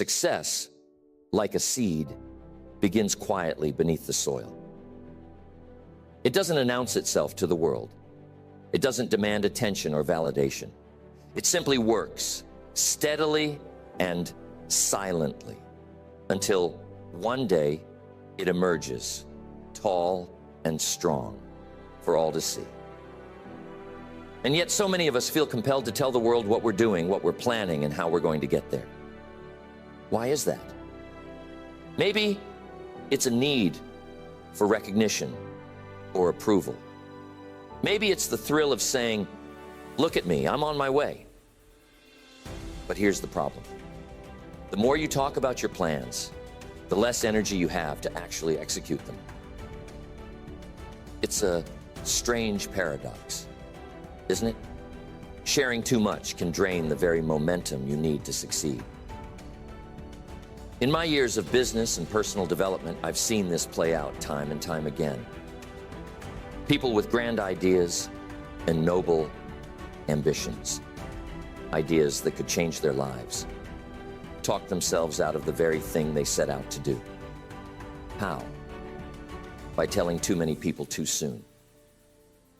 Success, like a seed, begins quietly beneath the soil. It doesn't announce itself to the world. It doesn't demand attention or validation. It simply works steadily and silently until one day it emerges, tall and strong, for all to see. And yet so many of us feel compelled to tell the world what we're doing, what we're planning, and how we're going to get there. Why is that? Maybe it's a need for recognition or approval. Maybe it's the thrill of saying, "Look at me, I'm on my way." But here's the problem. The more you talk about your plans, the less energy you have to actually execute them. It's a strange paradox, isn't it? Sharing too much can drain the very momentum you need to succeed. In my years of business and personal development, I've seen this play out time and time again. People with grand ideas and noble ambitions, ideas that could change their lives, talk themselves out of the very thing they set out to do. How? By telling too many people too soon.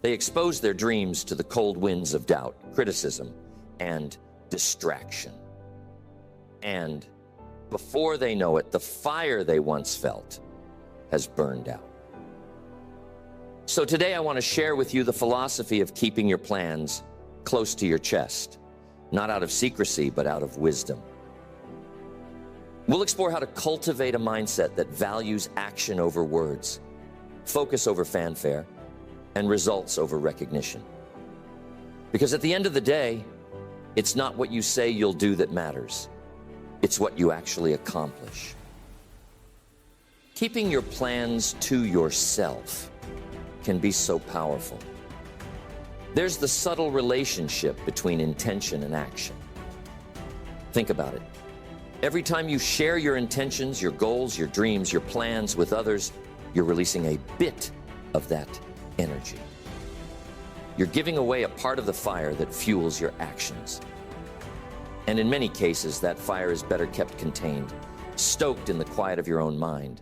They expose their dreams to the cold winds of doubt, criticism, and distraction. And before they know it, the fire they once felt has burned out. So today I want to share with you the philosophy of keeping your plans close to your chest, not out of secrecy, but out of wisdom. We'll explore how to cultivate a mindset that values action over words, focus over fanfare, and results over recognition. Because at the end of the day, it's not what you say you'll do that matters. It's what you actually accomplish. Keeping your plans to yourself can be so powerful. There's the subtle relationship between intention and action. Think about it. Every time you share your intentions, your goals, your dreams, your plans with others, you're releasing a bit of that energy. You're giving away a part of the fire that fuels your actions. And in many cases, that fire is better kept contained, stoked in the quiet of your own mind,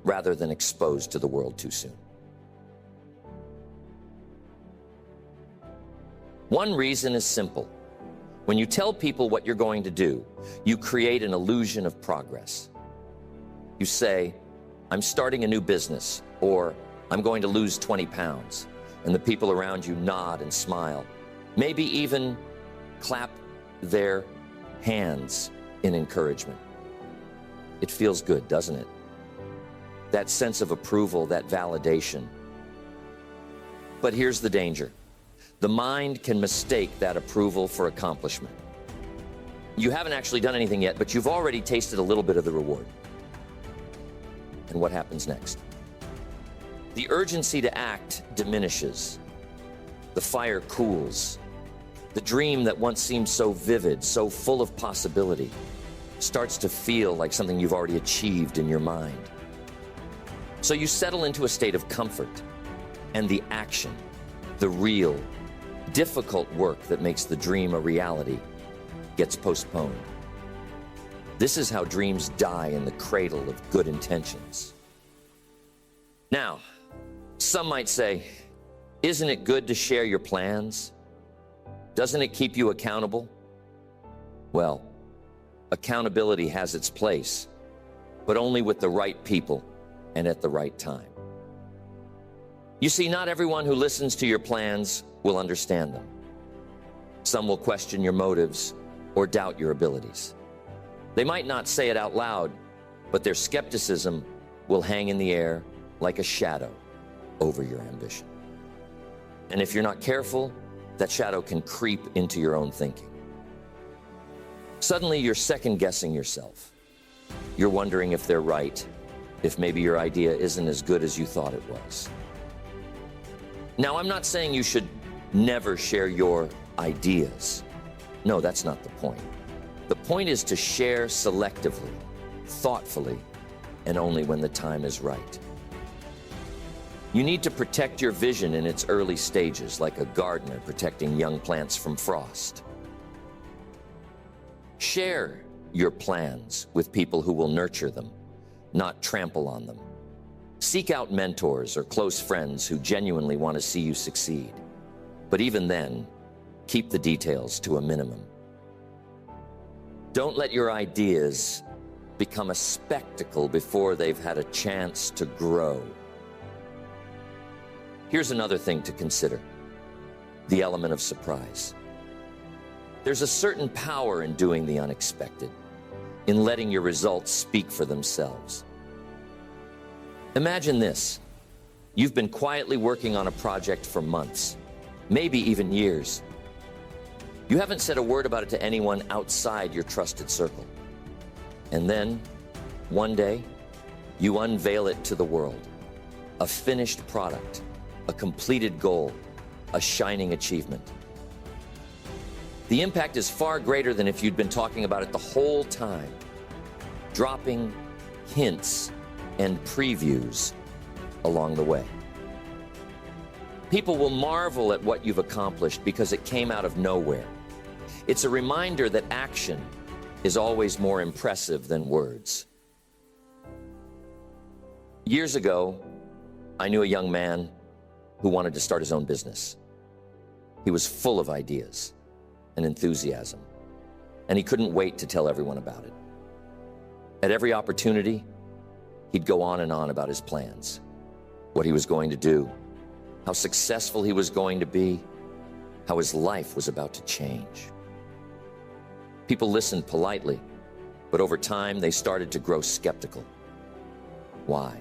rather than exposed to the world too soon. One reason is simple. When you tell people what you're going to do, you create an illusion of progress. You say, "I'm starting a new business," or "I'm going to lose 20 pounds," and the people around you nod and smile, maybe even clap their hands in encouragement. It feels good, doesn't it? That sense of approval, that validation. But here's the danger. The mind can mistake that approval for accomplishment. You haven't actually done anything yet, but you've already tasted a little bit of the reward. And what happens next? The urgency to act diminishes. The fire cools. The dream that once seemed so vivid, so full of possibility, starts to feel like something you've already achieved in your mind. So you settle into a state of comfort, and the action, the real, difficult work that makes the dream a reality, gets postponed. This is how dreams die in the cradle of good intentions. Now, some might say, isn't it good to share your plans? Doesn't it keep you accountable? Well, accountability has its place, but only with the right people and at the right time. You see, not everyone who listens to your plans will understand them. Some will question your motives or doubt your abilities. They might not say it out loud, but their skepticism will hang in the air like a shadow over your ambition. And if you're not careful, that shadow can creep into your own thinking. Suddenly, you're second-guessing yourself. You're wondering if they're right, if maybe your idea isn't as good as you thought it was. Now, I'm not saying you should never share your ideas. No, that's not the point. The point is to share selectively, thoughtfully, and only when the time is right. You need to protect your vision in its early stages, like a gardener protecting young plants from frost. Share your plans with people who will nurture them, not trample on them. Seek out mentors or close friends who genuinely want to see you succeed. But even then, keep the details to a minimum. Don't let your ideas become a spectacle before they've had a chance to grow. Here's another thing to consider: the element of surprise. There's a certain power in doing the unexpected, in letting your results speak for themselves. Imagine this: you've been quietly working on a project for months, maybe even years. You haven't said a word about it to anyone outside your trusted circle. And then, one day, you unveil it to the world. A finished product, a completed goal, a shining achievement. The impact is far greater than if you'd been talking about it the whole time, dropping hints and previews along the way. People will marvel at what you've accomplished because it came out of nowhere. It's a reminder that action is always more impressive than words. Years ago, I knew a young man who wanted to start his own business. He was full of ideas and enthusiasm, and he couldn't wait to tell everyone about it. At every opportunity, he'd go on and on about his plans, what he was going to do, how successful he was going to be, how his life was about to change. People listened politely, but over time they started to grow skeptical. Why?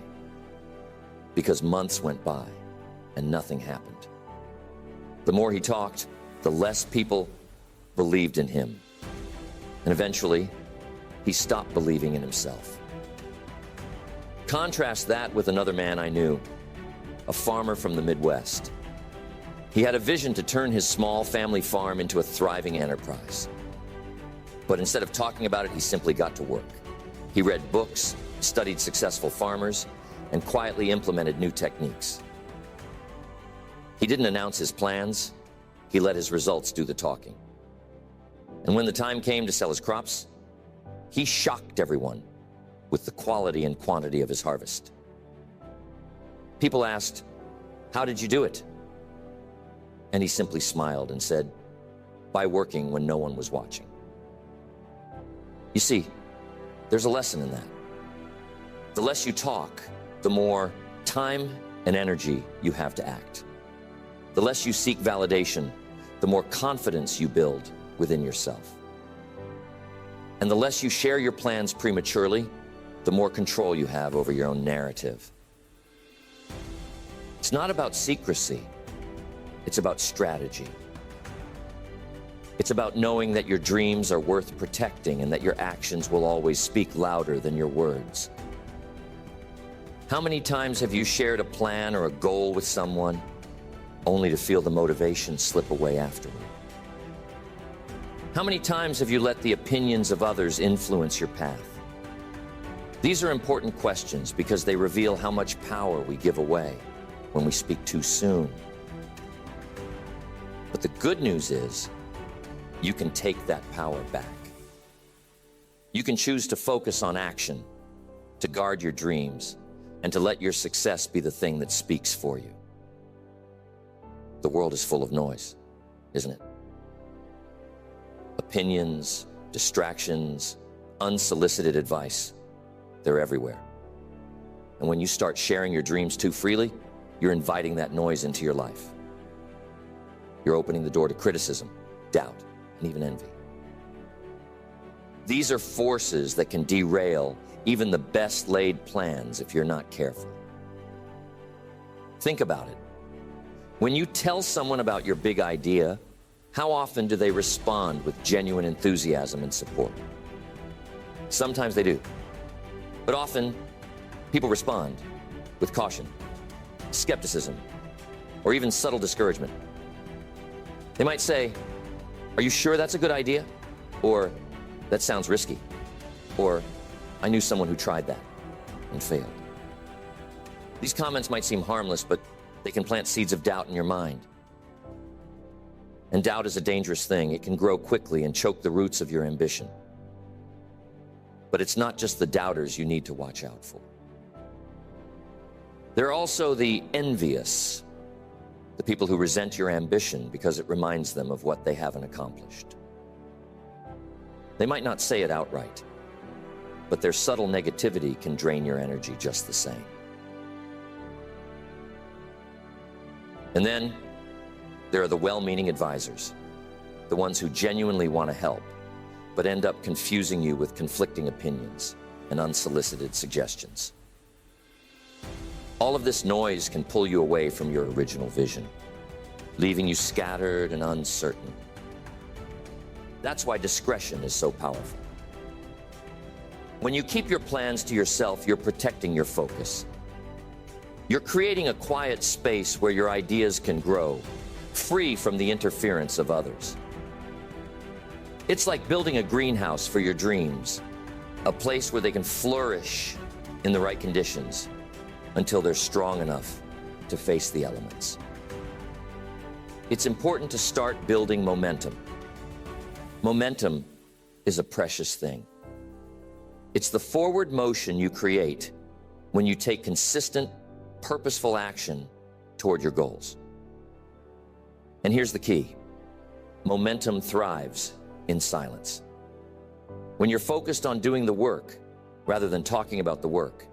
Because months went by and nothing happened. The more he talked, the less people believed in him. And eventually, he stopped believing in himself. Contrast that with another man I knew, a farmer from the Midwest. He had a vision to turn his small family farm into a thriving enterprise. But instead of talking about it, he simply got to work. He read books, studied successful farmers, and quietly implemented new techniques. He didn't announce his plans. He let his results do the talking. And when the time came to sell his crops, he shocked everyone with the quality and quantity of his harvest. People asked, "How did you do it?" And he simply smiled and said, "By working when no one was watching." You see, there's a lesson in that. The less you talk, the more time and energy you have to act. The less you seek validation, the more confidence you build within yourself. And the less you share your plans prematurely, the more control you have over your own narrative. It's not about secrecy. It's about strategy. It's about knowing that your dreams are worth protecting and that your actions will always speak louder than your words. How many times have you shared a plan or a goal with someone only to feel the motivation slip away afterward? How many times have you let the opinions of others influence your path? These are important questions because they reveal how much power we give away when we speak too soon. But the good news is, you can take that power back. You can choose to focus on action, to guard your dreams, and to let your success be the thing that speaks for you. The world is full of noise, isn't it? Opinions, distractions, unsolicited advice, they're everywhere. And when you start sharing your dreams too freely, you're inviting that noise into your life. You're opening the door to criticism, doubt, and even envy. These are forces that can derail even the best laid plans if you're not careful. Think about it. When you tell someone about your big idea, how often do they respond with genuine enthusiasm and support? Sometimes they do, but often people respond with caution, skepticism, or even subtle discouragement. They might say, "Are you sure that's a good idea?" Or, "That sounds risky." Or, "I knew someone who tried that and failed." These comments might seem harmless, but they can plant seeds of doubt in your mind. And doubt is a dangerous thing. It can grow quickly and choke the roots of your ambition. But it's not just the doubters you need to watch out for. There are also the envious, the people who resent your ambition because it reminds them of what they haven't accomplished. They might not say it outright, but their subtle negativity can drain your energy just the same. And then there are the well-meaning advisors, the ones who genuinely want to help, but end up confusing you with conflicting opinions and unsolicited suggestions. All of this noise can pull you away from your original vision, leaving you scattered and uncertain. That's why discretion is so powerful. When you keep your plans to yourself, you're protecting your focus. You're creating a quiet space where your ideas can grow, free from the interference of others. It's like building a greenhouse for your dreams, a place where they can flourish in the right conditions until they're strong enough to face the elements. It's important to start building momentum. Momentum is a precious thing. It's the forward motion you create when you take consistent, purposeful action toward your goals. And here's the key. Momentum thrives in silence. When you're focused on doing the work rather than talking about the work,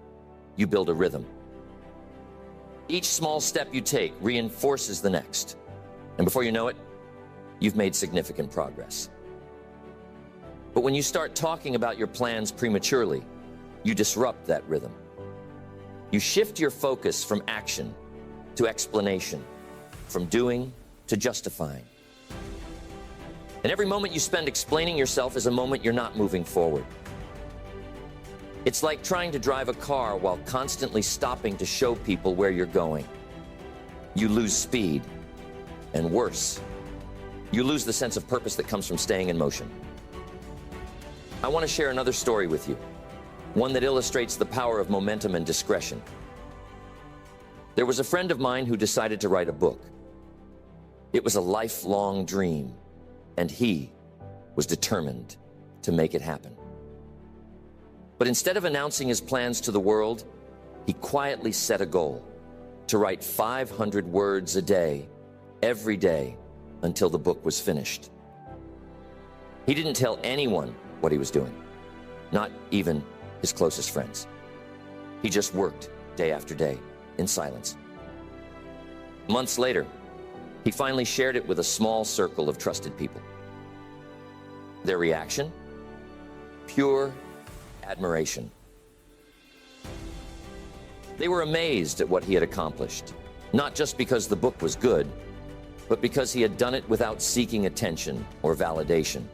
you build a rhythm. Each small step you take reinforces the next. And before you know it, you've made significant progress. But when you start talking about your plans prematurely, you disrupt that rhythm. You shift your focus from action to explanation, from doing to justifying. And every moment you spend explaining yourself is a moment you're not moving forward. It's like trying to drive a car while constantly stopping to show people where you're going. You lose speed, and worse, you lose the sense of purpose that comes from staying in motion. I want to share another story with you, one that illustrates the power of momentum and discretion. There was a friend of mine who decided to write a book. It was a lifelong dream, and he was determined to make it happen. But instead of announcing his plans to the world, he quietly set a goal to write 500 words a day, every day, until the book was finished. He didn't tell anyone what he was doing, not even his closest friends. He just worked day after day in silence. Months later, he finally shared it with a small circle of trusted people. Their reaction? Pure admiration. They were amazed at what he had accomplished, not just because the book was good, but because he had done it without seeking attention or validation.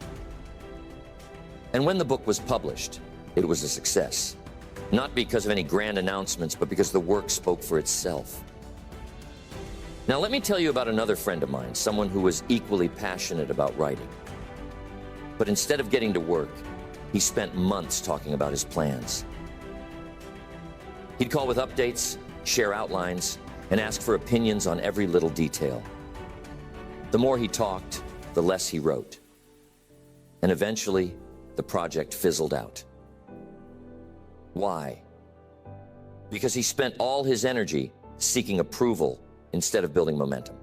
And when the book was published, it was a success, not because of any grand announcements, but because the work spoke for itself. Now, let me tell you about another friend of mine, someone who was equally passionate about writing. But instead of getting to work, he spent months talking about his plans. He'd call with updates, share outlines, and ask for opinions on every little detail. The more he talked, the less he wrote. And eventually, the project fizzled out. Why? Because he spent all his energy seeking approval instead of building momentum.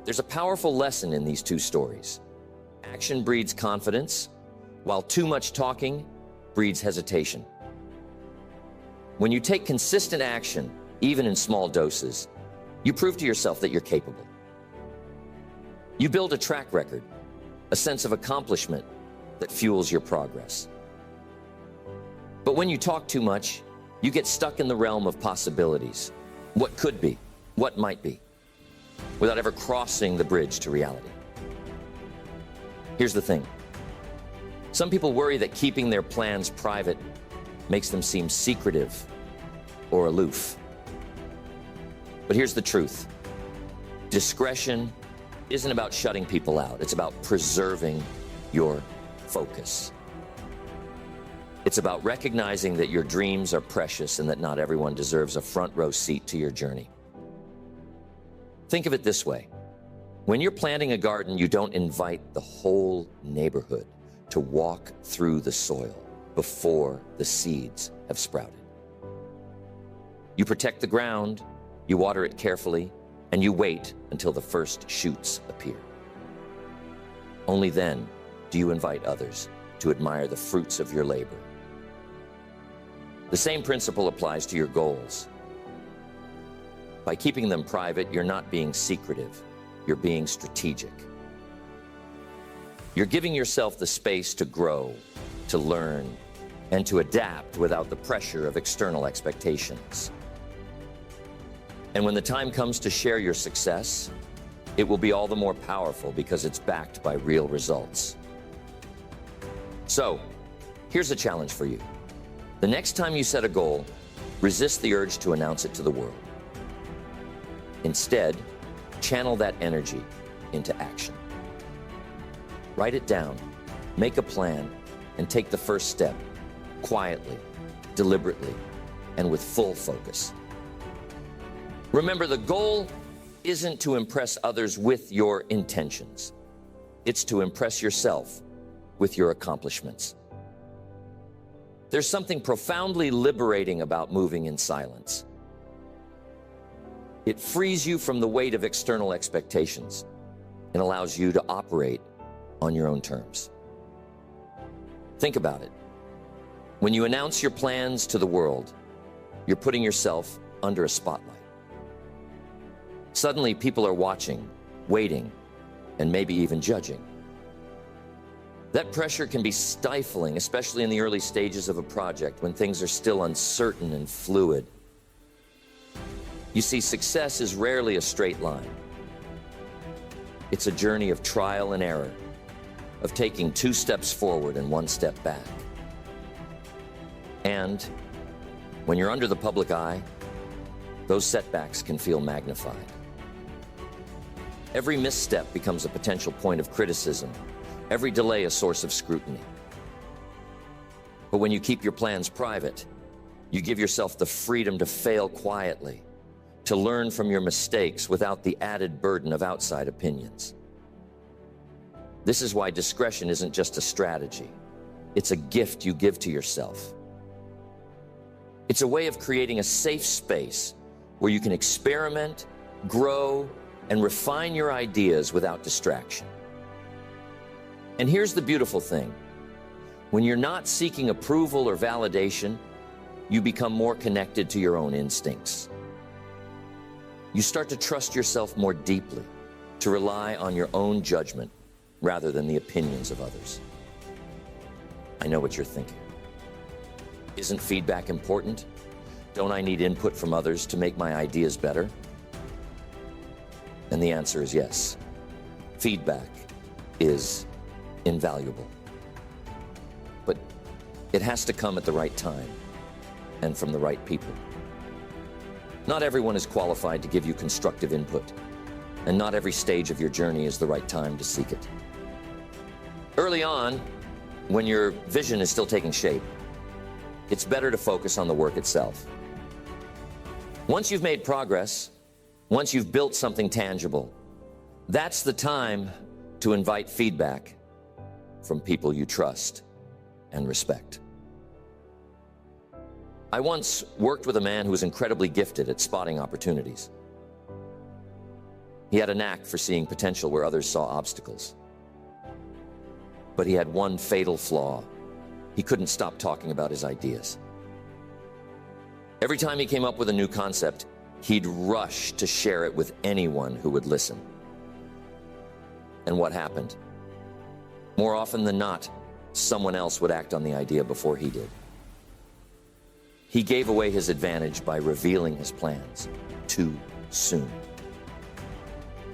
There's a powerful lesson in these two stories. Action breeds confidence, while too much talking breeds hesitation. When you take consistent action, even in small doses, you prove to yourself that you're capable. You build a track record, a sense of accomplishment that fuels your progress. But when you talk too much, you get stuck in the realm of possibilities. What could be, what might be, without ever crossing the bridge to reality. Here's the thing. Some people worry that keeping their plans private makes them seem secretive or aloof. But here's the truth. Discretion isn't about shutting people out. It's about preserving your focus. It's about recognizing that your dreams are precious and that not everyone deserves a front row seat to your journey. Think of it this way. When you're planting a garden, you don't invite the whole neighborhood to walk through the soil. before the seeds have sprouted. You protect the ground, you water it carefully, and you wait until the first shoots appear. Only then do you invite others to admire the fruits of your labor. The same principle applies to your goals. By keeping them private, you're not being secretive, you're being strategic. You're giving yourself the space to grow, to learn, and to adapt without the pressure of external expectations. And when the time comes to share your success, it will be all the more powerful because it's backed by real results. So, here's a challenge for you. The next time you set a goal, resist the urge to announce it to the world. Instead, channel that energy into action. Write it down, make a plan, and take the first step, quietly, deliberately, and with full focus. Remember, the goal isn't to impress others with your intentions. It's to impress yourself with your accomplishments. There's something profoundly liberating about moving in silence. It frees you from the weight of external expectations and allows you to operate on your own terms. Think about it. When you announce your plans to the world, you're putting yourself under a spotlight. Suddenly, people are watching, waiting, and maybe even judging. That pressure can be stifling, especially in the early stages of a project when things are still uncertain and fluid. You see, success is rarely a straight line. It's a journey of trial and error, of taking 2 steps forward and 1 step back. And when you're under the public eye, those setbacks can feel magnified. Every misstep becomes a potential point of criticism, every delay a source of scrutiny. But when you keep your plans private, you give yourself the freedom to fail quietly, to learn from your mistakes without the added burden of outside opinions. This is why discretion isn't just a strategy. It's a gift you give to yourself. It's a way of creating a safe space where you can experiment, grow, and refine your ideas without distraction. And here's the beautiful thing. When you're not seeking approval or validation, you become more connected to your own instincts. You start to trust yourself more deeply, to rely on your own judgment rather than the opinions of others. I know what you're thinking. Isn't feedback important? Don't I need input from others to make my ideas better? And the answer is yes. Feedback is invaluable. But it has to come at the right time and from the right people. Not everyone is qualified to give you constructive input, and not every stage of your journey is the right time to seek it. Early on, when your vision is still taking shape, it's better to focus on the work itself. Once you've made progress, once you've built something tangible, that's the time to invite feedback from people you trust and respect. I once worked with a man who was incredibly gifted at spotting opportunities. He had a knack for seeing potential where others saw obstacles. But he had one fatal flaw. He couldn't stop talking about his ideas. Every time he came up with a new concept, he'd rush to share it with anyone who would listen. And what happened? More often than not, someone else would act on the idea before he did. He gave away his advantage by revealing his plans too soon.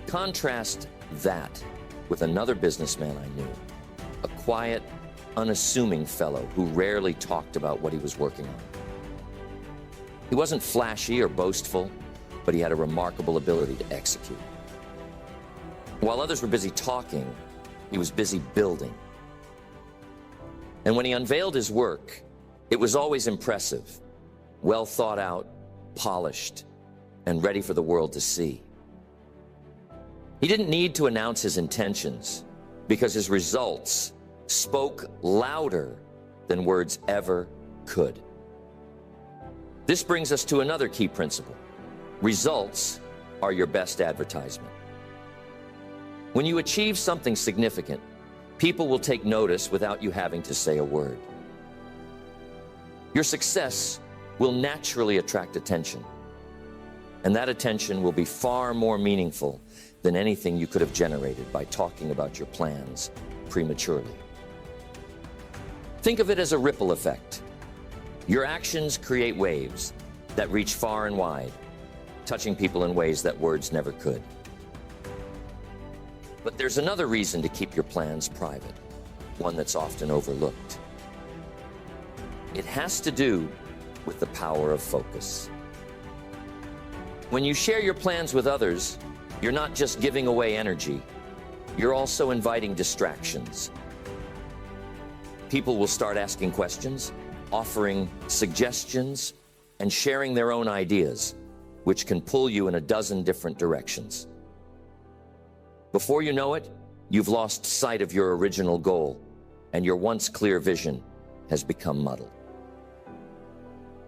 Contrast that with another businessman I knew, a quiet, unassuming fellow who rarely talked about what he was working on. He wasn't flashy or boastful, but he had a remarkable ability to execute. While others were busy talking, he was busy building. And when he unveiled his work, it was always impressive, well thought out, polished, and ready for the world to see. He didn't need to announce his intentions because his results spoke louder than words ever could. This brings us to another key principle. Results are your best advertisement. When you achieve something significant, people will take notice without you having to say a word. Your success will naturally attract attention, and that attention will be far more meaningful than anything you could have generated by talking about your plans prematurely. Think of it as a ripple effect. Your actions create waves that reach far and wide, touching people in ways that words never could. But there's another reason to keep your plans private, one that's often overlooked. It has to do with the power of focus. When you share your plans with others, you're not just giving away energy, you're also inviting distractions. People will start asking questions, offering suggestions, and sharing their own ideas, which can pull you in a dozen different directions. Before you know it, you've lost sight of your original goal, and your once clear vision has become muddled.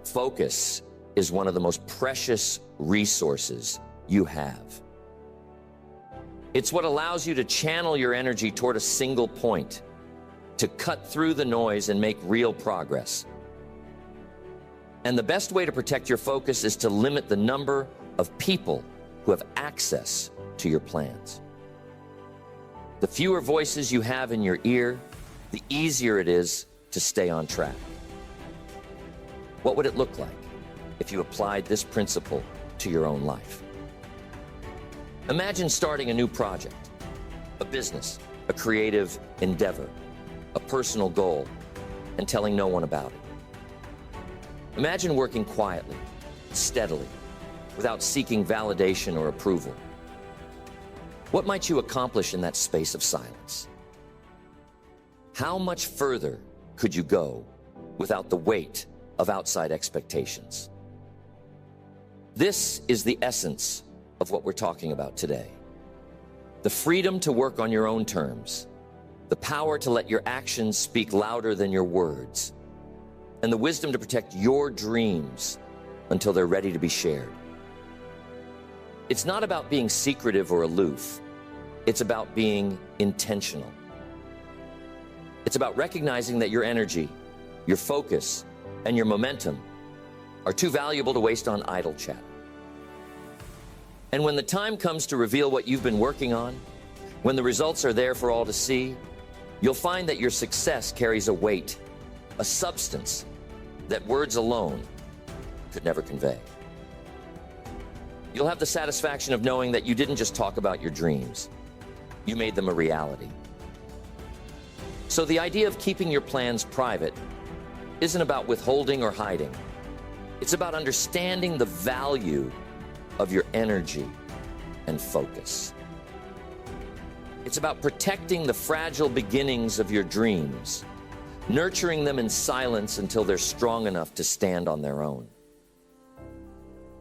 Focus is one of the most precious resources you have. It's what allows you to channel your energy toward a single point, to cut through the noise and make real progress. And the best way to protect your focus is to limit the number of people who have access to your plans. The fewer voices you have in your ear, the easier it is to stay on track. What would it look like if you applied this principle to your own life? Imagine starting a new project, a business, a creative endeavor, a personal goal, and telling no one about it. Imagine working quietly, steadily, without seeking validation or approval. What might you accomplish in that space of silence? How much further could you go without the weight of outside expectations? This is the essence of what we're talking about today. The freedom to work on your own terms, the power to let your actions speak louder than your words, and the wisdom to protect your dreams until they're ready to be shared. It's not about being secretive or aloof. It's about being intentional. It's about recognizing that your energy, your focus, and your momentum are too valuable to waste on idle chat. And when the time comes to reveal what you've been working on, when the results are there for all to see, you'll find that your success carries a weight, a substance that words alone could never convey. You'll have the satisfaction of knowing that you didn't just talk about your dreams, you made them a reality. So the idea of keeping your plans private isn't about withholding or hiding. It's about understanding the value of your energy and focus. It's about protecting the fragile beginnings of your dreams, nurturing them in silence until they're strong enough to stand on their own.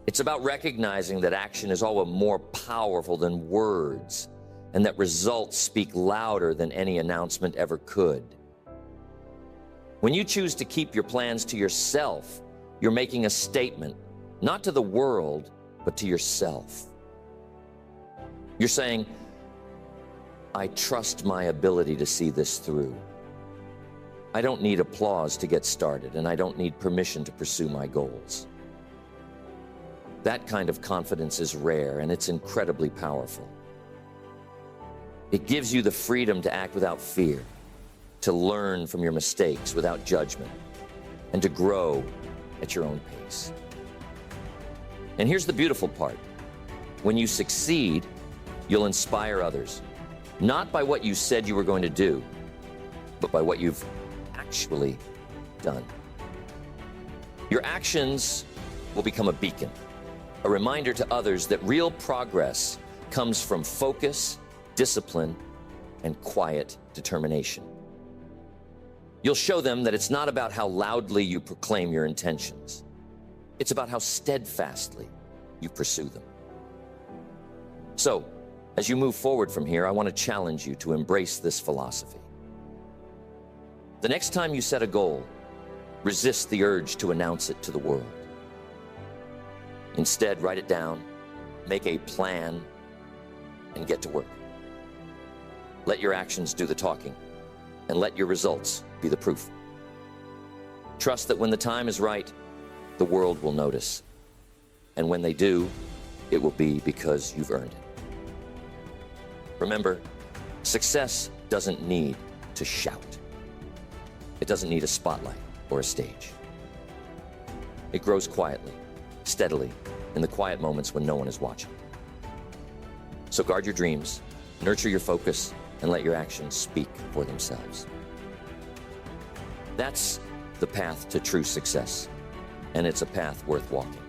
It's about recognizing that action is always more powerful than words, and that results speak louder than any announcement ever could. When you choose to keep your plans to yourself, you're making a statement, not to the world, but to yourself. You're saying, I trust my ability to see this through. I don't need applause to get started, and I don't need permission to pursue my goals. That kind of confidence is rare, and it's incredibly powerful. It gives you the freedom to act without fear, to learn from your mistakes without judgment, and to grow at your own pace. And here's the beautiful part. When you succeed, you'll inspire others, not by what you said you were going to do, but by what you've actually done. Your actions will become a beacon, a reminder to others that real progress comes from focus, discipline, and quiet determination. You'll show them that it's not about how loudly you proclaim your intentions. It's about how steadfastly you pursue them. So, as you move forward from here, I want to challenge you to embrace this philosophy. The next time you set a goal, resist the urge to announce it to the world. Instead, write it down, make a plan, and get to work. Let your actions do the talking, and let your results be the proof. Trust that when the time is right, the world will notice. And when they do, it will be because you've earned it. Remember, success doesn't need to shout. It doesn't need a spotlight or a stage. It grows quietly, steadily, in the quiet moments when no one is watching. So guard your dreams, nurture your focus, and let your actions speak for themselves. That's the path to true success, and it's a path worth walking.